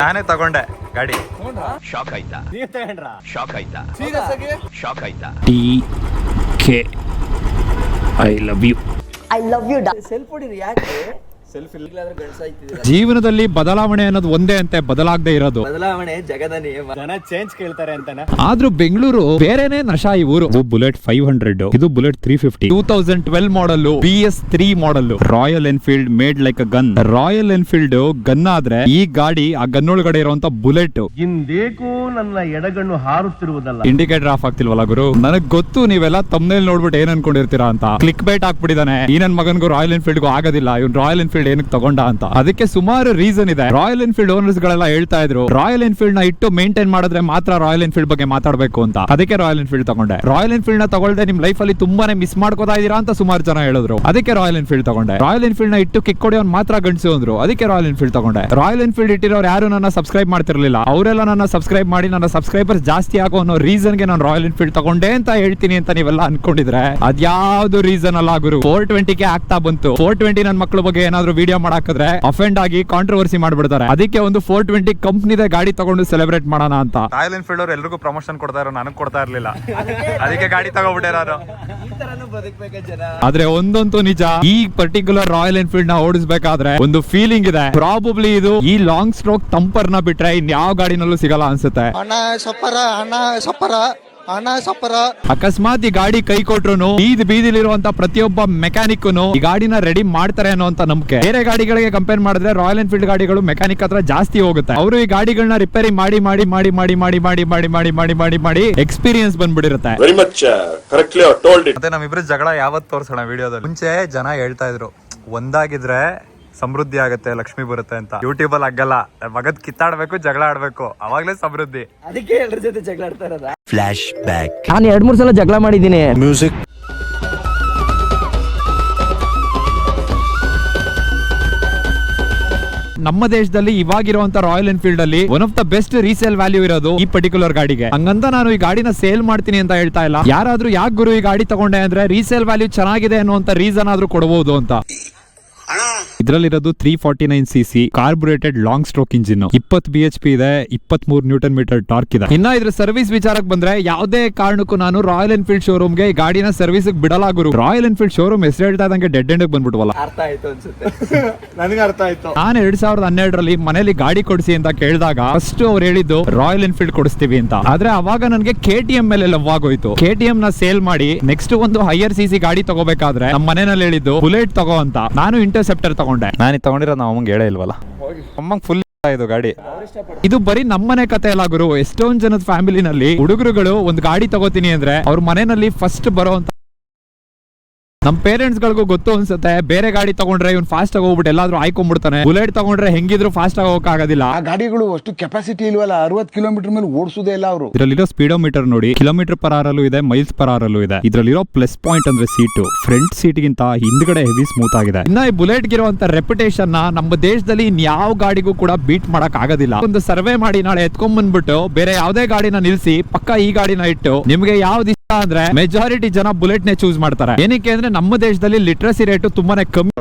ನಾನೇ ತಗೊಂಡೆ ಗಾಡಿ. ಶಾಕ್ ಆಯ್ತಾ? ನೀವ್ ತಗೊಂಡ್ರಾ? ಶಾಕ್ ಆಯ್ತಾ? ಸೀರಿಯಸ್ ಆಗಿ ಶಾಕ್ ಆಯ್ತಾ? TK I love you. I love you. Self ಹೊಡಿರಿ ಯಾಕೆ? ಸೆಲ್ಫ್ ಇಲ್ಲಾದ್ರೆ ಗಂಡಸಾಯ್ತಿದ್ದೀರಾ. ಜೀವನದಲ್ಲಿ ಬದಲಾವಣೆ ಅನ್ನೋದು ಒಂದೇ ಅಂತೆ ಬದಲಾಗದೆ ಇರೋದು. ಬದಲಾವಣೆ ಜಗದ ನಿಯಮ. ಜನ ಚೇಂಜ್ ಕೇಳ್ತಾರೆ ಅಂತಾನೆ. ಆದ್ರೂ ಬೆಂಗಳೂರು ಬೇರೆನೆ ನಶಾ ಈ ಊರು. ಬುಲೆಟ್ 500, ಇದು bullet 350, 2012 model, BS3 model. Royal Enfield made like a gun. Royal Enfield gun ಆದ್ರೆ ಈ ಗಾಡಿ ಆ ಗನ್ ಒಳಗಡೆ ಇರುವಂತ ಬುಲೆಟ್. ಇಂದೇಕೋ ನನ್ನ ಎಡಗಣ್ಣು ಹಾರುತ್ತಿರುವುದಲ್ಲ. ಇಂಡಿಕೇಟರ್ ಆಫ್ ಆಗ್ತಿಲ್ವಲ್ಲ ಗುರು? ನನಗ್ ಗೊತ್ತು ನೀವೆಲ್ಲ ತಮ್ಮನೇಲಿ ನೋಡ್ಬಿಟ್ಟು ಏನ್ ಅನ್ಕೊಂಡಿರ್ತೀರಾ ಅಂತ. ಕ್ಲಿಕ್ ಬೈಟ್ ಹಾಕ್ಬಿಟ್ಟಿದಾನೆ, ಈ ನನ್ ಮಗನ್ಗೂ ರಾಯಲ್ ಎನ್ಫೀಲ್ಡ್ಗೂ ಆಗೋದಿಲ್ಲ, ಇವ್ನು ರಾಯಲ್ ಎನ್ಫೀಲ್ಡ್ ಏನಕ್ಕೆ ತಗೊಂಡ ಅಂತ. ಅದಕ್ಕೆ ಸುಮಾರು ರೀಸನ್ ಇದೆ. ರಾಯಲ್ ಎನ್ಫೀಲ್ಡ್ ಓನರ್ಸ್ ಗಳೆಲ್ಲ ಹೇಳ್ತಾ ಇದ್ರು, ರಾಯಲ್ ಎನ್ಫೀಲ್ಡ್ ನ ಇಟ್ಟು ಮೇಂಟೈನ್ ಮಾಡಿದ್ರೆ ಮಾತ್ರ ರಾಯಲ್ ಎನ್ಫೀಲ್ಡ್ ಬಗ್ಗೆ ಮಾತಾಡಬೇಕು ಅಂತ. ಅದಕ್ಕೆ ರಾಯಲ್ ಎನ್ಫೀಲ್ಡ್ ತಗೊಂಡೆ. ರಾಯಲ್ ಎನ್ಫೀಲ್ಡ್ ನ ತಗೊಳ್ದೆ ನಿಮ್ ಲೈಫ್ ಅಲ್ಲಿ ತುಂಬಾನೇ ಮಿಸ್ ಮಾಡ್ಕೋತಾ ಇದೀರಾ ಅಂತ ಸುಮಾರು ಜನ ಹೇಳಿದ್ರು. ಅದಕ್ಕೆ ರಾಯಲ್ ಎನ್ಫೀಲ್ಡ್ ತಗೊಂಡೆ. ರಾಯಲ್ ಎನ್ಫೀಲ್ಡ್ ನ ಇಟ್ಟು ಕಿಕ್ ಹೊಡೆಯೋನ್ ಮಾತ್ರ ಗಂಡಸು ಅಂದ್ರು. ಅದಕ್ಕೆ ರಾಯಲ್ ಎನ್ಫೀಲ್ಡ್ ತಗೊಂಡೆ. ರಾಯಲ್ ಎನ್ಫೀಲ್ಡ್ ಇಟ್ಟಿರೋರು ಯಾರು ನನ್ನ ಸಬ್ಸ್ಕ್ರೈಬ್ ಮಾಡ್ತಿರ್ಲಿಲ್ಲ, ಅವರೆಲ್ಲ ನನ್ನ ಸಬ್ಸ್ಕ್ರೈಬ್ ಮಾಡಿ ನನ್ನ ಸಬ್ಸ್ಕ್ರೈಬರ್ಸ್ ಜಾಸ್ತಿ ಆಗೋ ಅನ್ನೋ ರೀಸನ್ ಗೆ ನಾನು ರಾಯಲ್ ಎನ್ಫೀಲ್ಡ್ ತಗೊಂಡೆ ಅಂತ ಹೇಳ್ತೀನಿ ಅಂತ ನೀವೆಲ್ಲ ಅನ್ಕೊಂಡಿದ್ರೆ ಅದ್ಯಾವ್ದು ರೀಸನ್ ಅಲ್ಲ ಗುರು. 420 ಆಗ್ತಾ ಬಂತು. 420 ನನ್ನ ಮಕ್ಕಳ ಬಗ್ಗೆ ಏನಾದ್ರು ವಿಡಿಯೋ ಮಾಡಾಕಿದ್ರೆ ಅಫೆಂಡ್ ಆಗಿ ಕಾಂಟ್ರವರ್ಸಿ ಮಾಡ್ಬಿಡ್ತಾರೆ. ಅದಕ್ಕೆ ಒಂದು 420 ಕಂಪ್ನಿದ ಗಾಡಿ ತಗೊಂಡು ಸೆಲೆಬ್ರೇಟ್ ಮಾಡೋಣ ಅಂತ. ರಾಯಲ್ ಎನ್ಫೀಲ್ಡ್ ಅವ್ರು ಎಲ್ರಿಗೂ ಪ್ರಮೋಷನ್ ಕೊಡ್ತಾ ಇರೋ, ನನಗೆ ಕೊಡ್ತಾ ಇರ್ಲಿಲ್ಲ. ಅದಕ್ಕೆ ಗಾಡಿ ತಗೋಬಿಟ್ಟೆ ನಾನು. ಈ ತರನು ಬದುಕ್ಬೇಕ ಜನ. ಆದ್ರೆ ಒಂದಂತೂ ನಿಜ, ಈ ಪರ್ಟಿಕ್ಯುಲರ್ ರಾಯಲ್ ಎನ್ಫೀಲ್ಡ್ ನ ಓಡಿಸ್ಬೇಕಾದ್ರೆ ಒಂದು ಫೀಲಿಂಗ್ ಇದೆ. ಪ್ರಾಬಬ್ಲಿ ಇದು ಈ ಲಾಂಗ್ ಸ್ಟ್ರೋಕ್ ಟಂಪರ್ ನ ಬಿಟ್ರೆ ಇನ್ಯಾವ ಗಾಡಿನಲ್ಲೂ ಸಿಗಲ್ಲ ಅನ್ಸುತ್ತೆ. ಅಕಸ್ಮಾತ್ ಈ ಗಾಡಿ ಕೈ ಕೊಟ್ರು ಬೀದಿಲಿರುವಂತ ಪ್ರತಿಯೊಬ್ಬ ಮೆಕ್ಯಾನಿಕ್ ಈ ಗಾಡಿನ ರೆಡಿ ಮಾಡ್ತಾರೆ ಅನ್ನೋ ನಂಬಿಕೆ. ಬೇರೆ ಗಾಡಿಗಳಿಗೆ ಕಂಪೇರ್ ಮಾಡಿದ್ರೆ ರಾಯಲ್ ಎನ್ಫೀಲ್ಡ್ ಗಾಡಿಗಳು ಮೆಕ್ಯಾನಿಕ್ ಹತ್ರ ಜಾಸ್ತಿ ಹೋಗುತ್ತೆ. ಅವರು ಈ ಗಾಡಿಗಳನ್ನ ರಿಪೇರಿ ಮಾಡಿ ಮಾಡಿ ಮಾಡಿ ಮಾಡಿ ಮಾಡಿ ಮಾಡಿ ಮಾಡಿ ಮಾಡಿ ಮಾಡಿ ಮಾಡಿ ಮಾಡಿ ಎಕ್ಸ್ಪೀರಿಯನ್ಸ್ ಬಂದ್ಬಿಟ್ಟಿರುತ್ತೆ. ಮತ್ತೆ ನಮ್ಮಿಬ್ರು ಜಗಳ ಯಾವತ್ತು ತೋರ್ಸೋಣ ವಿಡಿಯೋದಲ್ಲಿ. ಮುಂಚೆ ಜನ ಹೇಳ್ತಾ ಇದ್ರು ಒಂದಾಗಿದ್ರೆ ಸಮೃದ್ಧಿ ಆಗುತ್ತೆ, ಲಕ್ಷ್ಮಿ ಬರುತ್ತೆ ಅಂತ. ಯೂಟ್ಯೂಬ್ ಅಲ್ಲಿ ಆಗಲ್ಲ, ಮಗದ್ ಕಿತ್ತಾಡ್ಬೇಕು, ಜಗಳ ಆಡ್ಬೇಕು, ಅವಾಗ್ಲೇ ಸಮೃದ್ಧಿ. ಅದಕ್ಕೆ ಎಲ್ಲರ ಜೊತೆ ಜಗಳ ಆಡ್ತಾ ಇರೋದ. Flash back. ನಾನು 2-3 ಸಲ ಜಗಳ ಮಾಡಿದ್ದೀನಿ. ಮ್ಯೂಸಿಕ್. ನಮ್ಮ ದೇಶದಲ್ಲಿ ಇವಾಗಿರುವಂತ ರಾಯಲ್ ಎನ್ಫೀಲ್ಡ್ ಅಲ್ಲಿ one of the best resale value ಇರೋದು ಈ ಪರ್ಟಿಕ್ಯುಲರ್ ಗಾಡಿಗೆ. ಹಂಗಂತ ನಾನು ಈ ಗಾಡಿನ ಸೇಲ್ ಮಾಡ್ತೀನಿ ಅಂತ ಹೇಳ್ತಾ ಇಲ್ಲ. ಯಾರಾದ್ರೂ ಯಾಕೆ ಗುರು ಈ ಗಾಡಿ ತಗೊಂಡೆ ಅಂದ್ರೆ ರೀಸೇಲ್ ವ್ಯಾಲ್ಯೂ ಚೆನ್ನಾಗಿದೆ ಅನ್ನುವಂತ ರೀಸನ್ ಆದ್ರೂ ಕೊಡಬಹುದು ಅಂತ. ಇದರಲ್ಲಿರೋದು 349cc carbureted long stroke engine, 20 bhp ಇದೆ, 23 Nm ಟಾರ್ಕ್ ಇದೆ. ಇನ್ನ ಇದ್ರ ಸರ್ವಿಸ್ ವಿಚಾರಕ್ಕೆ ಬಂದ್ರೆ ಯಾವುದೇ ಕಾರಣಕ್ಕೂ ನಾನು ರಾಯಲ್ ಎನ್ಫೀಲ್ಡ್ ಶೋರೂಮ್ ಗೆ ಗಾಡಿನ ಸರ್ವಿಸ್ ಬಿಡಲ್ಲ ಗುರು. ರಾಯಲ್ ಎನ್ಫೀಲ್ಡ್ ಶೋರೂಮ್ ಹೆಸರು ಹೇಳ್ತಾ ಇದ್ದಂಗೆ ಡೆಡ್ ಎಂಡ್ ಬಂದ್ಬಿಟ್ವಲ್ಲ. ಅರ್ಥ ಆಯ್ತು ಅನ್ಸುತ್ತೆ. ನನಗೆ ಅರ್ಥ ಆಯ್ತು. ನಾನು 2012ರಲ್ಲಿ ಮನೇಲಿ ಗಾಡಿ ಕೊಡಿಸಿ ಅಂತ ಕೇಳಿದಾಗ ಫಸ್ಟ್ ಅವ್ರು ಹೇಳಿದ್ದು ರಾಯಲ್ ಎನ್ಫೀಲ್ಡ್ ಕೊಡಿಸ್ತೀವಿ ಅಂತ. ಆದ್ರೆ ಅವಾಗ ನನಗೆ KTM ಮೇಲೆ ಲವ್ ಆಗೋಯ್ತು. KTM ನ ಸೇಲ್ ಮಾಡಿ ನೆಕ್ಸ್ಟ್ ಒಂದು ಹೈಯರ್ CC ಗಾಡಿ ತಗೋಬೇಕಾದ್ರೆ ನಮ್ಮ ಮನೆಯಲ್ಲಿ ಹೇಳಿದ್ದು ಬುಲೆಟ್ ತಗೋ ಅಂತ. ನಾನು ಇಂಟರ್ಸೆಪ್ಟರ್ ತಗೊಂಡೆ. ನಾನು ತಗೊಂಡಿರೋ ನಾವು ಅಮ್ಮಂಗೆ ಹೇಳೇ ಇಲ್ವಲ್ಲ. ಅಮ್ಮಂಗ್ ಫುಲ್ ಇದು ಗಾಡಿ. ಇದು ಬರೀ ನಮ್ಮನೆ ಕತೆ ಅಲ್ಲ ಗುರು. ಎಷ್ಟೊಂದ್ ಜನದ ಫ್ಯಾಮಿಲಿನಲ್ಲಿ ಹುಡುಗರುಗಳು ಒಂದು ಗಾಡಿ ತಗೋತೀನಿ ಅಂದ್ರೆ ಅವ್ರ ಮನೆಯಲ್ಲಿ ಫಸ್ಟ್ ಬರೋ ಅಂತ ನಮ್ ಪೇರೆಂಟ್ಸ್ ಗಳಿಗೂ ಗೊತ್ತು ಅನ್ಸುತ್ತೆ. ಬೇರೆ ಗಾಡಿ ತಗೊಂಡ್ರೆ ಇವ್ನು ಫಾಸ್ಟ್ ಆಗಿ ಹೋಗ್ಬಿಟ್ಟು ಎಲ್ಲಾದ್ರೂ ಆಯ್ಕೊಂಡ್ಬಿಡ್ತಾನೆ. ಬುಲೆಟ್ ತಗೊಂಡ್ರೆ ಹೆಂಗಿದ್ರು ಫಾಸ್ಟ್ ಆಗಿ ಹೋಗಕ್ ಆಗೋದಿಲ್ಲ. ಆ ಗಾಡಿಗಳು ಅಷ್ಟು ಕೆಪಾಸಿಟಿ ಇಲ್ವಲ್ಲ, 60 ಕಿಲೋಮೀಟರ್ ಮೇಲೆ ಓಡಿಸೋದೇ ಇಲ್ಲ ಅವರು. ಇದರಲ್ಲಿರೋ ಸ್ಪೀಡೋಮೀಟರ್ ನೋಡಿ, km/h ಇದೆ, ಮೈಲ್ಸ್/h ಇದೆ. ಇದರಲ್ಲಿರೋ ಪ್ಲಸ್ ಪಾಯಿಂಟ್ ಅಂದ್ರೆ ಸೀಟು ಫ್ರಂಟ್ ಸೀಟ್ ಗಿಂತ ಹಿಂದ್ಗಡೆ ಹೆವಿ ಸ್ಮೂತ್ ಆಗಿದೆ. ಇನ್ನ ಈ ಬುಲೆಟ್ ಗಿರುವಂತ ರೆಪ್ಯುಟೇಷನ್ ನ ನಮ್ಮ ದೇಶದಲ್ಲಿ ಇನ್ಯಾವ ಗಾಡಿಗೂ ಕೂಡ ಬೀಟ್ ಮಾಡಕ್ ಆಗೋದಿಲ್ಲ. ಒಂದು ಸರ್ವೆ ಮಾಡಿ ನಾಳೆ ಎತ್ಕೊಂಡ್ ಬಂದ್ಬಿಟ್ಟು ಬೇರೆ ಯಾವ್ದೇ ಗಾಡಿನ ನಿಲ್ಸಿ ಪಕ್ಕ ಈ ಗಾಡಿನ ಇಟ್ಟು ನಿಮ್ಗೆ ಯಾವ್ದು ಇಷ್ಟ ಅಂದ್ರೆ ಮೆಜಾರಿಟಿ ಜನ ಬುಲೆಟ್ ನೇ ಚೂಸ್ ಮಾಡ್ತಾರೆ. ಏನಕ್ಕೆ ಅಂದ್ರೆ ನಮ್ಮ ದೇಶದಲ್ಲಿ ಲಿಟ್ರಸಿ ರೇಟ್ ತುಂಬಾನೇ ಕಮ್ಮಿ.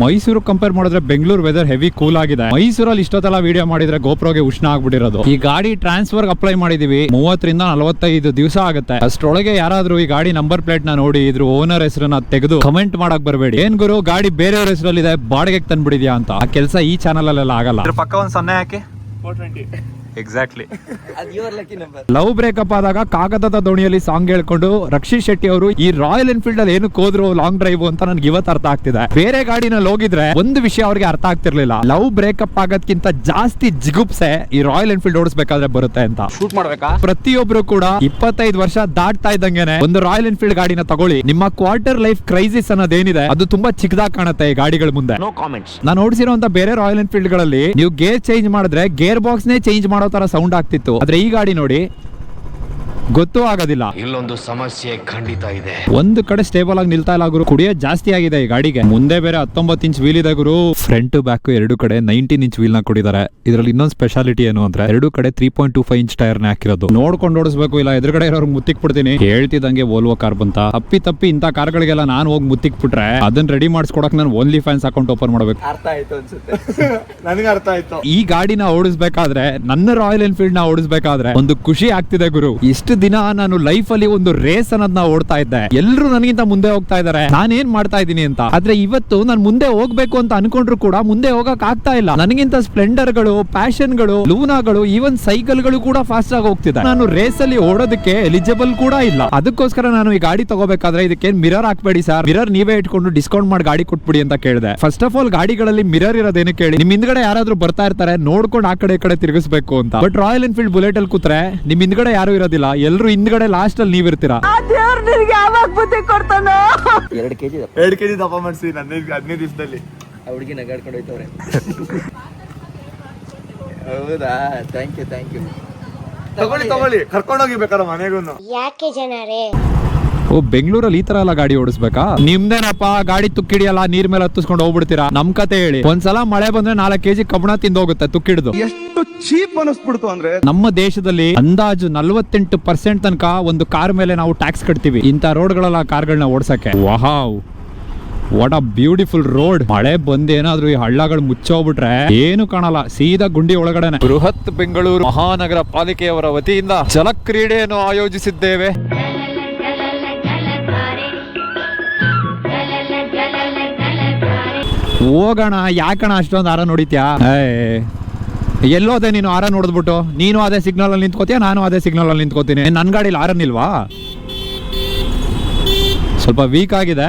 ಮೈಸೂರು ಕಂಪೇರ್ ಮಾಡಿದ್ರೆ ಬೆಂಗಳೂರು ವೆದರ್ ಹೆವಿ ಕೂಲ್ ಆಗಿದೆ. ಮೈಸೂರಲ್ಲಿ ಇಷ್ಟೊತ್ತಲ್ಲ ವಿಡಿಯೋ ಮಾಡಿದ್ರೆ ಗೋಪ್ರೋಗೆ ಉಷ್ಣ ಆಗ್ಬಿಟ್ಟಿರೋದು. ಈ ಗಾಡಿ ಟ್ರಾನ್ಸ್ಫರ್ ಅಪ್ಲೈ ಮಾಡಿದೀವಿ, 30 ರಿಂದ 45 ದಿವಸ ಆಗುತ್ತೆ. ಅಷ್ಟರೊಳಗೆ ಯಾರಾದ್ರೂ ಈ ಗಾಡಿ ನಂಬರ್ ಪ್ಲೇಟ್ ನ ನೋಡಿ ಇದ್ರ ಓನರ್ ಹೆಸರನ್ನ ತೆಗೆದು ಕಮೆಂಟ್ ಮಾಡಕ್ ಬರಬೇಡಿ. ಏನ್ ಗುರು ಗಾಡಿ ಬೇರೆಯವ್ರ ಹೆಸರಲ್ಲಿದೆ ಬಾಡಿಗೆ ತಂದ್ಬಿಡಿದ್ಯಾ ಅಂತ. ಆ ಕೆಲಸ ಈ ಚಾನಲ್ ಅಲ್ಲೆಲ್ಲ ಆಗಲ್ಲ. ಇದ್ರ ಪಕ್ಕ ಒಂದ್ 0 ಹಾಕಿ. 420. ಎಕ್ಸಾಕ್ಟ್ಲಿ. ಅದು your lucky number. Love breakup ಆದಾಗ ಕಾಗದದ ದೋಣಿಯಲ್ಲಿ ಸಾಂಗ್ ಹೇಳ್ಕೊಂಡು ರಕ್ಷಿತ್ ಶೆಟ್ಟಿ ಅವರು ಈ ರಾಯಲ್ ಎನ್ಫೀಲ್ಡ್ ಅಲ್ಲಿ ಏನಕ್ಕೆ ಹೋದ್ರು ಲಾಂಗ್ ಡ್ರೈವ್ ಅಂತ ನನ್ಗೆ ಇವತ್ತು ಅರ್ಥ ಆಗ್ತಿದೆ. ಬೇರೆ ಗಾಡಿನಲ್ಲಿ ಹೋಗಿದ್ರೆ ಒಂದು ವಿಷಯ ಅವ್ರಿಗೆ ಅರ್ಥ ಆಗ್ತಿರ್ಲಿಲ್ಲ. ಲವ್ ಬ್ರೇಕಪ್ ಆಗೋದ್ಕಿಂತ ಜಾಸ್ತಿ ಜಿಗುಪ್ಸೆ ಈ ರಾಯಲ್ ಎನ್ಫೀಲ್ಡ್ ಓಡಿಸ್ಬೇಕಾದ್ರೆ ಬರುತ್ತೆ ಅಂತ. ಶೂಟ್ ಮಾಡ್ಬೇಕಾ? ಪ್ರತಿಯೊಬ್ರು ಕೂಡ 25 ವರ್ಷ ದಾಟ್ತಾ ಇದ್ದಂಗೆನೆ ಒಂದು ರಾಯಲ್ ಎನ್ಫೀಲ್ಡ್ ಗಾಡಿನ ತಗೊಳ್ಳಿ. ನಿಮ್ಮ ಕ್ವಾರ್ಟರ್ ಲೈಫ್ ಕ್ರೈಸಿಸ್ ಅನ್ನೋದೇನಿದೆ ಅದು ತುಂಬಾ ಚಿಕ್ಕದಾಗಿ ಕಾಣುತ್ತೆ ಈ ಗಾಡಿಗಳ ಮುಂದೆ. No comments. ನಾನು ಓಡಿಸಿರುವಂತ ಬೇರೆ ರಾಯಲ್ ಎನ್ಫೀಲ್ಡ್ ಗಳಲ್ಲಿ ನೀವು ಗೇರ್ ಚೇಂಜ್ ಮಾಡಿದ್ರೆ ಗೇರ್ ಬಾಕ್ಸ್ ನೇ ಚೇಂಜ್ ಮಾಡೋ ತರ ಸೌಂಡ್ ಆಗ್ತಿತ್ತು. ಆದ್ರೆ ಈ ಗಾಡಿ ನೋಡಿ ಗೊತ್ತೂ ಆಗೋದಿಲ್ಲ. ಇಲ್ಲೊಂದು ಸಮಸ್ಯೆ ಖಂಡಿತ ಇದೆ. ಒಂದು ಕಡೆ ಸ್ಟೇಬಲ್ ಆಗಿ ನಿಲ್ತಾ ಇಲ್ಲ ಗುರು. ಕುಡಿಯೋ ಜಾಸ್ತಿ ಆಗಿದೆ ಈ ಗಾಡಿಗೆ. ಮುಂದೆ ಬೇರೆ 19 ಇಂಚ್ ವೀಲ್ ಇದೆ ಗುರು. ಫ್ರಂಟ್ ಬ್ಯಾಕ್ ಎರಡು ಕಡೆ 19 ಇಂಚ್ ವೀಲ್ ನ ಕೊಟ್ಟಿದ್ದಾರೆ. ಇದರಲ್ಲಿ ಇನ್ನೊಂದು ಸ್ಪೆಷಾಲಿಟಿ ಏನು ಅಂದ್ರೆ ಎರಡು ಕಡೆ 3.25 ಇಂಚ್ ಟೈರ್ ನ ಹಾಕಿರೋದು. ನೋಡ್ಕೊಂಡು ಓಡಿಸ್ಬೇಕು, ಇಲ್ಲ ಎದುರುಗಡೆ ಇರೋರು ಮುತ್ತಿಕ್ ಬಿಡ್ತೀನಿ. ಹೇಳ್ತಿದ್ದಂಗೆ ವೋಲ್ವೋ ಕಾರ್ ಬಂತ. ತಪ್ಪಿ ಇಂತ ಕಾರ್ಗಳಿಗೆಲ್ಲ ನಾನು ಹೋಗಿ ಮುತ್ತಿಕ್ ಬಿಟ್ರೆ ಅದನ್ನ ರೆಡಿ ಮಾಡಿಸ್ಕೊಡಕ್ ನಾನು ಓನ್ಲಿ ಫ್ಯಾನ್ಸ್ ಅಕೌಂಟ್ ಓಪನ್ ಮಾಡ್ಬೇಕು. ಅರ್ಥ ಆಯ್ತು ಅನ್ಸುತ್ತೆ. ನನಗೆ ಅರ್ಥ ಆಯ್ತು. ಈ ಗಾಡಿನ ಓಡಿಸ್ಬೇಕಾದ್ರೆ, ನನ್ನ ರಾಯಲ್ ಎನ್ಫೀಲ್ಡ್ ನ ಓಡಿಸ್ಬೇಕಾದ್ರೆ ಒಂದು ಖುಷಿ ಆಗ್ತಿದೆ ಗುರು. ಇಷ್ಟು ದಿನ ನಾನು ಲೈಫ್ ಅಲ್ಲಿ ಒಂದು ರೇಸ್ ಅನ್ನೋದನ್ನ ಓಡ್ತಾ ಇದ್ದೆ. ಎಲ್ಲರೂ ನನಗಿಂತ ಮುಂದೆ ಹೋಗ್ತಾ ಇದಾರೆ, ನಾನೇನ್ ಮಾಡ್ತಾ ಇದ್ದೀನಿ ಅಂತ. ಆದ್ರೆ ಇವತ್ತು ನಾನು ಮುಂದೆ ಹೋಗ್ಬೇಕು ಅಂತ ಅನ್ಕೊಂಡ್ರು ಕೂಡ ಮುಂದೆ ಹೋಗಕ್ ಆಗ್ತಾ ಇಲ್ಲ. ನನಗಿಂತ ಸ್ಪ್ಲೆಂಡರ್ ಗಳು, ಪ್ಯಾಷನ್ ಗಳು, ಲೂನಾಗಳು, ಈವನ್ ಸೈಕಲ್ ಗಳು ಕೂಡ ಫಾಸ್ಟ್ ಆಗಿ ಹೋಗ್ತಿದೆ. ನಾನು ರೇಸ್ ಅಲ್ಲಿ ಓಡೋದಕ್ಕೆ ಎಲಿಜಿಬಲ್ ಕೂಡ ಇಲ್ಲ. ಅದಕ್ಕೋಸ್ಕರ ನಾನು ಈ ಗಾಡಿ ತಗೋಬೇಕಾದ್ರೆ ಇದಕ್ಕೆ ಮಿರರ್ ಹಾಕ್ಬೇಡಿ ಸರ್, ಮಿರರ್ ನೀವೇ ಇಟ್ಕೊಂಡು ಡಿಸ್ಕೌಂಟ್ ಮಾಡಿ ಗಾಡಿ ಕೊಟ್ಬಿಡಿ ಅಂತ ಕೇಳಿದೆ. ಫಸ್ಟ್ ಆಫ್ ಆಲ್ ಗಾಡಿಗಳಲ್ಲಿ ಮಿರರ್ ಇರೋದೇನು ಕೇಳಿ, ನಿಮ್ ಹಿಂದ್ಗಡೆ ಯಾರಾದ್ರೂ ಬರ್ತಾ ಇರ್ತಾರೆ ನೋಡ್ಕೊಂಡು ಆ ಕಡೆ ಈ ಕಡೆ ತಿರುಗಿಸ್ಬೇಕು ಅಂತ. ಬಟ್ ರಾಯಲ್ ಎನ್ಫೀಲ್ಡ್ ಬುಲೆಟ್ ಅಲ್ಲಿ ಕೂತ್ರೆ ನಿಮ್ ಹಿಂದ್ಗಡೆ ಯಾರು ಇರೋದಿಲ್ಲ, ಎಲ್ಲರೂ ಹಿಂದ್ಗಡೆ ಲಾಸ್ಟ್ ಅಲ್ಲಿ ನೀವಿರ್ತೀರಾ. 2 kg 2 kg ದಪ್ಪ ಮಾಡಿಸಿ 15 ದಿವಸದಲ್ಲಿ. ಆ ಹುಡುಗಿ ನಗಾಡ್ಕೊಂಡು ಹೋಯ್ತವ್ರೆ. ಹೌದಾ, ಥ್ಯಾಂಕ್ ಯು. ತಗೊಳ್ಳಿ ಕರ್ಕೊಂಡೋಗಿ ಬೇಕಾದ್ರೆ ಮನೆಗೂ. ಯಾಕೆ ಜನರೇ ಓ, ಬೆಂಗಳೂರಲ್ಲಿ ಈ ತರ ಎಲ್ಲ ಗಾಡಿ ಓಡಿಸ್ಬೇಕಾ? ನಿಮ್ದೇನಪ್ಪ ಗಾಡಿ ತುಕ್ಕಿಡಿಯಲ್ಲ, ನೀರ್ ಮೇಲೆ ಹತ್ತಿಸ್ಕೊಂಡು ಹೋಗ್ಬಿಡ್ತೀರಾ. ನಮ್ ಕತೆ ಹೇಳಿ. ಒಂದ್ಸಲ ಮಳೆ ಬಂದ್ರೆ 4 kg ಕಬ್ಬಣ ತಿಂದೋಗುತ್ತೆ ತುಕ್ಕಿಡ್ದು. ಎಷ್ಟು ಚೀಪ್ ಅನಿಸ್ಬಿಡ್ತು ಅಂದ್ರೆ ನಮ್ಮ ದೇಶದಲ್ಲಿ ಅಂದಾಜು 48% ತನಕ ಒಂದು ಕಾರ್ ಮೇಲೆ ನಾವು ಟ್ಯಾಕ್ಸ್ ಕಟ್ತೀವಿ ಇಂಥ ರೋಡ್ಗಳೆಲ್ಲ ಕಾರ್ಗಳನ್ನ ಓಡ್ಸಕ್ಕೆ. Wow, what a beautiful road. ಮಳೆ ಬಂದ್ ಏನಾದ್ರೂ ಈ ಹಳ್ಳಗಳು ಮುಚ್ಚೋಗ್ಬಿಟ್ರೆ ಏನು ಕಾಣಲ್ಲ, ಸೀದಾ ಗುಂಡಿ ಒಳಗಡೆನೆ. ಬೃಹತ್ ಬೆಂಗಳೂರು ಮಹಾನಗರ ಪಾಲಿಕೆಯವರ ವತಿಯಿಂದ ಜಲಕ್ರೀಡೆಯನ್ನು ಆಯೋಜಿಸಿದ್ದೇವೆ. ಹೋಗೋಣ, ಯಾಕಣ ಅಷ್ಟೊಂದು ಆರ ನೋಡಿತ್ಯಾ? ಎಲ್ಲೋದೆ ನೀನು ಆರ ನೋಡಿದ್ಬಿಟ್ಟು? ನೀನು ಅದೇ ಸಿಗ್ನಲ್ ಅಲ್ಲಿ ನಿಂತ್ಕೋತೀಯ, ನಾನು ಅದೇ ಸಿಗ್ನಲ್ ಅಲ್ಲಿ ನಿಂತ್ಕೋತೀನಿ. ನನ್ನ ಗಾಡಿಲಿ ಆರನ್ನಿಲ್ವಾ? ಸ್ವಲ್ಪ ವೀಕ್ ಆಗಿದೆ,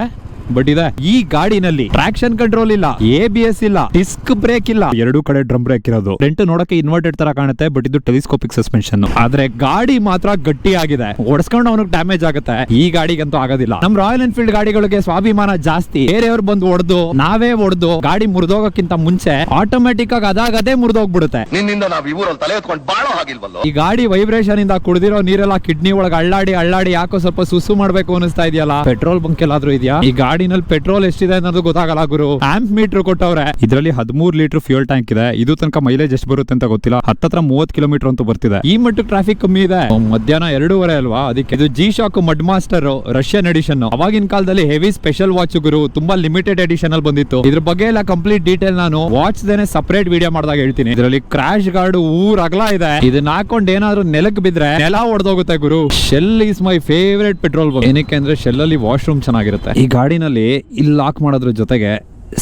ಬಟ್ ಇದೆ. ಈ ಗಾಡಿನಲ್ಲಿ ಟ್ರಾಕ್ಷನ್ ಕಂಟ್ರೋಲ್ ಇಲ್ಲ, ABS ಇಲ್ಲ, ಡಿಸ್ಕ್ ಬ್ರೇಕ್ ಇಲ್ಲ, ಎರಡೂ ಕಡೆ ಡ್ರಮ್ ಬ್ರೇಕ್ ಇರೋದು. ಫ್ರಂಟ್ ನೋಡಕ್ಕೆ ಇನ್ವರ್ಟೆಡ್ ತರ ಕಾಣುತ್ತೆ, ಬಟ್ ಇದು ಟೆಲಿಸ್ಕೋಪಿಕ್ ಸಸ್ಪೆನ್ಷನ್. ಆದ್ರೆ ಗಾಡಿ ಮಾತ್ರ ಗಟ್ಟಿ ಆಗಿದೆ, ಓಡಿಸ್ಕೊಂಡು ಅವನಿಗೆ ಡ್ಯಾಮೇಜ್ ಆಗುತ್ತೆ. ಈ ಗಾಡಿಗಂತೂ ಆಗೋದಿಲ್ಲ. ನಮ್ ರಾಯಲ್ ಎನ್ಫೀಲ್ಡ್ ಗಾಡಿಗಳಿಗೆ ಸ್ವಾಭಿಮಾನ ಜಾಸ್ತಿ. ಬೇರೆಯವ್ರು ಬಂದು ಹೊಡೆದು ನಾವೇ ಹೊಡೆದು ಗಾಡಿ ಮುರಿದೋಗಕ್ಕಿಂತ ಮುಂಚೆ ಆಟೋಮೆಟಿಕ್ ಆಗಿ ಅದೇ ಮುರಿದೋಗ್ಬಿಡುತ್ತೆ. ನಿನ್ನಿಂದ ನಾವು ಇವರಲ್ಲಿ ತಲೆ ಹೊತ್ಕೊಂಡು ಬಾಳೋ ಹಾಗಿಲ್ವಲ್ಲೋ. ಈ ಗಾಡಿ ವೈಬ್ರೇಷನ್ ಇಂದ ಕುಡಿದಿರೋ ನೀರೆಲ್ಲ ಕಿಡ್ನಿ ಒಳಗೆ ಅಳ್ಳಾಡಿ ಯಾಕೋ ಸ್ವಲ್ಪ ಸುಸು ಮಾಡ್ಬೇಕು ಅನಿಸ್ತಾ ಇದೆಯಲ್ಲ. ಪೆಟ್ರೋಲ್ ಬಂಕ್ ಎಲ್ಲಾದ್ರೂ ಇದೆಯಾ? ಈ ಗಾಡಿನಲ್ಲಿ ಪೆಟ್ರೋಲ್ ಎಷ್ಟಿದೆ ಅನ್ನೋದು ಗೊತ್ತಾಗಲ್ಲ ಗುರು. ಆಂಪ್ ಮೀಟರ್ ಕೊಟ್ಟವ್ರೆ. ಇದರಲ್ಲಿ 13 ಲೀಟರ್ ಫ್ಯೂಲ್ ಟ್ಯಾಂಕ್ ಇದೆ. ಇದು ತನಕ ಮೈಲೇಜ್ ಎಷ್ಟು ಬರುತ್ತೆ ಅಂತ ಗೊತ್ತಿಲ್ಲ. 30 ಕಿಲೋಮೀಟರ್ ಅಂತೂ ಬರ್ತಿದೆ. ಈ ಮಟ್ಟಕ್ಕೆ ಟ್ರಾಫಿಕ್ ಕಮ್ಮಿ ಇದೆ. ಮಧ್ಯಾಹ್ನ 2:30 ಅಲ್ವಾ, ಅದಕ್ಕೆ. ಇದು G-Shock mud master Russian edition. ಅವಾಗಿನ ಕಾಲದಲ್ಲಿ ಹೆವಿ ಸ್ಪೆಷಲ್ ವಾಚ್ ಗುರು, ತುಂಬಾ ಲಿಮಿಟೆಡ್ ಎಡಿಷನ್ ಅಲ್ಲಿ ಬಂದಿತ್ತು. ಇದ್ರ ಬಗ್ಗೆ ಎಲ್ಲ ಕಂಪ್ಲೀಟ್ ಡೀಟೇಲ್ ನಾನು ವಾಚ್ ದೇನೆ ಸಪರೇಟ್ ವಿಡಿಯೋ ಮಾಡಿದಾಗ ಹೇಳ್ತೀನಿ. ಇದರಲ್ಲಿ ಕ್ರಾಶ್ ಗಾರ್ಡ್ ಊರ್ ಅಗಲ ಇದೆ. ಇದನ್ನ ಹಾಕೊಂಡು ಏನಾದ್ರು ನೆಲಕ್ಕೆ ಬಿದ್ರೆ ನೆಲ ಹೊಡೆದೋಗುತ್ತೆ ಗುರು. Shell is my favourite petrol bunk. ಏನಕ್ಕೆ ಅಂದ್ರೆ ಶೆಲ್ ಅಲ್ಲಿ ವಾಶ್ರೂಮ್ ಚೆನ್ನಾಗಿರುತ್ತೆ. ಈ ಗಾಡಿನಲ್ಲಿ ಇಲ್ಲಿ ಲಾಕ್ ಮಾಡೋದ್ರ ಜೊತೆಗೆ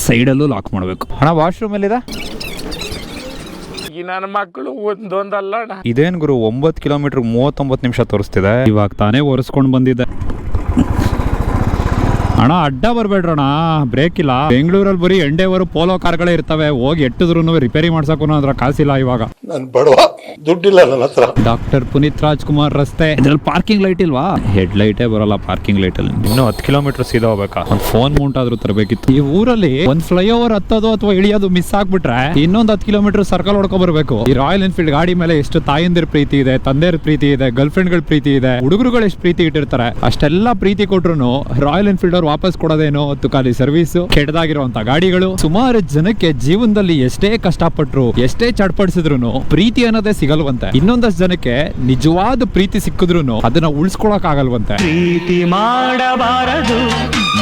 ಸೈಡ್ ಅಲ್ಲೂ ಲಾಕ್ ಮಾಡಬೇಕು. ಅಣ್ಣ ವಾಶ್ರೂಮ್ ಎಲ್ಲಿದೆ? ನನ್ನ ಮಕ್ಕಳು ಒಂದೊಂದಲ್ಲ. ಇದೇನ್ ಗುರು 9 ಕಿಲೋಮೀಟರ್ 39 ನಿಮಿಷ ತೋರಿಸ್ತಿದೆ. ಇವಾಗ ತಾನೇ ಒರೆಸ್ಕೊಂಡು ಬಂದಿದ್ದೆ. ಅಣ್ಣ ಅಡ್ಡ ಬರ್ಬೇಡ್ರಣ, ಬ್ರೇಕ್ ಇಲ್ಲ. ಬೆಂಗಳೂರಲ್ಲಿ ಬರೀ ಎಂಡೇವರು ಪೋಲೋ ಕಾರ್ಗಳೇ ಇರ್ತವೆ. ಹೋಗಿ ಎಟ್ಟಿದ್ರು ರಿಪೇರಿ ಮಾಡ್ಸಕ್ಕೂ ಅದ್ರ ಕಾಸಿಲ್ಲ. ಇವಾಗ ದುಡ್ಡಿಲ್ಲ ನನ್ನ ಹತ್ರ. ಡಾಕ್ಟರ್ ಪುನೀತ್ ರಾಜ್ಕುಮಾರ್ ರಸ್ತೆ. ಇದ್ರಲ್ಲಿ ಪಾರ್ಕಿಂಗ್ ಲೈಟ್ ಇಲ್ವಾ? ಹೆಡ್ ಲೈಟೇ ಬರಲ್ಲ ಪಾರ್ಕಿಂಗ್ ಲೈಟ್ ಅಲ್ಲಿ. ಇನ್ನು 10 ಕಿಲೋಮೀಟರ್ ಸೀದಾ ಹೋಗ್ಬೇಕಾ? ಒಂದು ಫೋನ್ ಮೌಂಟ್ ಆದ್ರೂ ತರಬೇಕಿತ್ತು. ಈ ಊರಲ್ಲಿ ಒಂದ್ ಫ್ಲೈಓವರ್ ಹತ್ತೋದು ಅಥವಾ ಇಳಿಯೋದು ಮಿಸ್ ಆಗ್ಬಿಟ್ರೆ ಇನ್ನೊಂದು 10 ಕಿಲೋಮೀಟರ್ ಸರ್ಕಲ್ ಹೊಡ್ಕೊ ಬರ್ಬೇಕು. ಈ ರಾಯಲ್ ಎನ್ಫೀಲ್ಡ್ ಗಾಡಿ ಮೇಲೆ ಎಷ್ಟು ತಾಯಂದಿರ ಪ್ರೀತಿ ಇದೆ, ತಂದೆಯರ ಪ್ರೀತಿ ಇದೆ, ಗರ್ಲ್ ಫ್ರೆಂಡ್ ಗಳ ಪ್ರೀತಿ ಇದೆ, ಹುಡುಗರುಗಳು ಎಷ್ಟು ಪ್ರೀತಿ ಇಟ್ಟಿರ್ತಾರೆ. ಅಷ್ಟೆಲ್ಲ ಪ್ರೀತಿ ಕೊಟ್ರು ರಾಯಲ್ ಎನ್ಫೀಲ್ಡ್ ಅವ್ರು ವಾಪಸ್ ಕೊಡೋದೇನೋ ಹೊತ್ತು ಖಾಲಿ ಸರ್ವಿಸ್. ಕೆಟ್ಟದಾಗಿರುವಂತ ಗಾಡಿಗಳು. ಸುಮಾರು ಜನಕ್ಕೆ ಜೀವನದಲ್ಲಿ ಎಷ್ಟೇ ಕಷ್ಟಪಟ್ರು, ಎಷ್ಟೇ ಚಡ್ಪಡಿಸಿದ್ರು ಪ್ರೀತಿ ಅನ್ನೋದೇ ಸಿಗಲ್ವಂತೆ. ಇನ್ನೊಂದಷ್ಟು ಜನಕ್ಕೆ ನಿಜವಾದ ಪ್ರೀತಿ ಸಿಕ್ಕಿದ್ರು ಅದನ್ನ ಉಳಿಸ್ಕೊಳಕ್ ಆಗಲ್ವಂತೆ. ಪ್ರೀತಿ ಮಾಡಬಾರದು,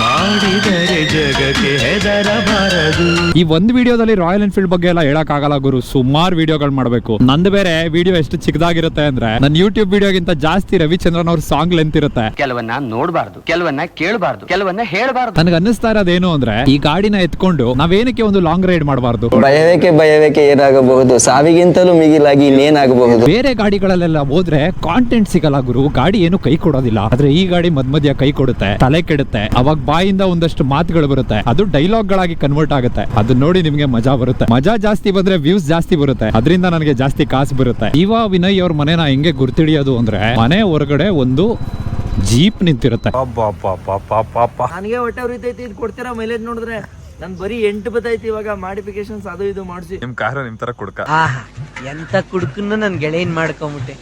ಮಾಡಿದರೆ ಜಗಕ್ಕೆ ಹೆದರಬಾರದು. ಈ ಒಂದು ವಿಡಿಯೋದಲ್ಲಿ ರಾಯಲ್ ಎನ್ಫೀಲ್ಡ್ ಬಗ್ಗೆ ಎಲ್ಲ ಹೇಳಕ್ ಆಗಲ್ಲ ಗುರು. ಸುಮಾರು ವಿಡಿಯೋಗಳು ಮಾಡ್ಬೇಕು. ನಂದು ಬೇರೆ ವಿಡಿಯೋ ಎಷ್ಟು ಚಿಕ್ಕದಾಗಿರುತ್ತೆ ಅಂದ್ರೆ ನನ್ನ ಯೂಟ್ಯೂಬ್ ವಿಡಿಯೋಗಿಂತ ಜಾಸ್ತಿ ರವಿಚಂದ್ರನ್ ಅವ್ರ ಸಾಂಗ್ ಲೆಂತ್ ಇರುತ್ತೆ. ಕೆಲವನ್ನ ನೋಡಬಾರ್ದು, ಕೆಲವನ್ನ ಕೇಳಬಾರ್ದು, ಕೆಲವನ್ನ ಹೇಳಬಾರ್ದು. ನನಗೆ ಅನ್ನಿಸ್ತಾ ಇರೋದೇನು ಅಂದ್ರೆ ಈ ಗಾಡಿನ ಎತ್ಕೊಂಡು ನಾವೇನಕ್ಕೆ ಒಂದು ಲಾಂಗ್ ರೈಡ್ ಮಾಡಬಾರ್ದು? ಭಯವೇಕೆ ಏನಾಗಬಹುದು, ಸಾವಿಗಿಂತಲೂ ಮಿಗಿಲಾಗಿ ಇನ್ನೇನಾಗಬಹುದು. ಬೇರೆ ಗಾಡಿಗಳಲ್ಲೆಲ್ಲ ಹೋದ್ರೆ ಕಾಂಟೆಂಟ್ ಸಿಗಲ್ಲ ಗುರು. ಗಾಡಿ ಏನು ಕೈ ಕೊಡೋದಿಲ್ಲ. ಆದ್ರೆ ಈ ಗಾಡಿ ಮಧ್ಯ ಕೈ ಕೊಡುತ್ತೆ, ತಲೆ ಕೆಡುತ್ತೆ. ಅವಾಗ ಬಾಯಿಂದ ಒಂದಷ್ಟು ಮಾತುಗಳು ಬರುತ್ತೆ, ಅದು ಡೈಲಾಗ್ ಗಳಾಗಿ ಕನ್ವರ್ಟ್ ಆಗುತ್ತೆ. ಅದನ್ನ ನೋಡಿ ನಿಮ್ಗೆ ಮಜಾ ಬರುತ್ತೆ. ಮಜಾ ಜಾಸ್ತಿ ಬಂದ್ರೆ ವ್ಯೂಸ್ ಜಾಸ್ತಿ ಬರುತ್ತೆ, ಅದರಿಂದ ನನಗೆ ಜಾಸ್ತಿ ಕಾಸು ಬರುತ್ತೆ. ಇವಾ ವಿನಯ್ ಅವ್ರ ಮನೆನ ಹೆಂಗೆ ಗುರ್ತಿಡಿಯೋದು ಅಂದ್ರೆ ಮನೆ ಹೊರಗಡೆ ಒಂದು ಜೀಪ್ ನಿಂತಿರುತ್ತೆ. ನನಗೆ ಹೊಟ್ಟೆ ಉರಿತೈತಿ. ಇದು ಕೊಡ್ತೀರಾ ಮೈಲೇಜ್ ನೋಡಿದ್ರೆ? ನನ್ ಬರೀ 8 ಬತ್ತೈತಿ. ಇವಾಗ ಮಾಡಿಫಿಕೇಶನ್ಸ್ ಅದು ಇದು ಮಾಡಿಸಿ ನಿಮ್ ಕಾರು ನಿಮ್ ತರ ಕುಡ್ಕ. ಎಂತ ಕುಡುಕನ್ನು ನನ್ ಗೆಳೆಯನ್ ಮಾಡ್ಕೊಂಬಿಟ್ಟೆ.